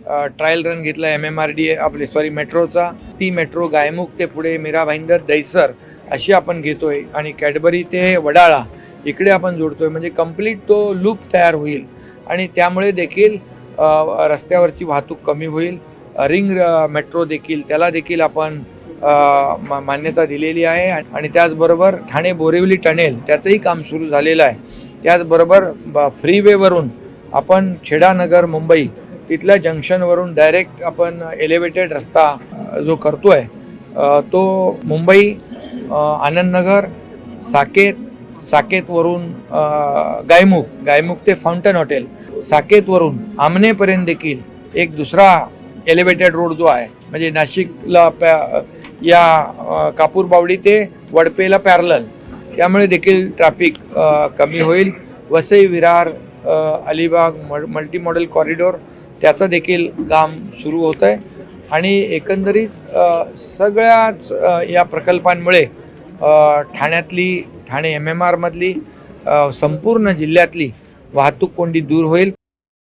Trial run घेतला MMRD आपले मेट्रोचा. ती मेट्रो गायमुख ते पुढे मीरा भाईंदर दहिसर अशी आपण घेतोय आणि कॅडबरी ते वडाळा इकडे आपण जोडतोय. म्हणजे कंप्लीट तो लूप तयार होईल आणि त्यामुळे देखील रस्त्यावरची वाहतूक कमी होईल. रिंग मेट्रो देखील त्याला देखील आपण मान्यता दिलेली आहे आणि त्याचबरोबर ठाणे बोरिवली टनेल त्याचंही काम सुरू झालेलं आहे. त्याचबरोबर फ्रीवेवरून आपण छेडानगर मुंबई तिथल्या जंक्शनवरून डायरेक्ट आपण एलिव्हेटेड रस्ता जो करतोय तो मुंबई आनंदनगर साकेतवरून गायमुख ते फाउंटन हॉटेल, साकेतवरून आमनेपर्यंत देखील एक दुसरा एलिव्हेटेड रोड जो आहे म्हणजे नाशिकला या कापूरबावडी ते वडपेला पॅरलल, त्यामुळे देखील ट्रॅफिक कमी होईल. Vasai Virar Alibag multi model corridor त्याचं देखील काम सुरू होतं आहे आणि एकंदरीत सगळ्याच या प्रकल्पांमुळे ठाणे MMR मधली संपूर्ण जिल्ह्यातली वाहतूक कोंडी दूर होईल.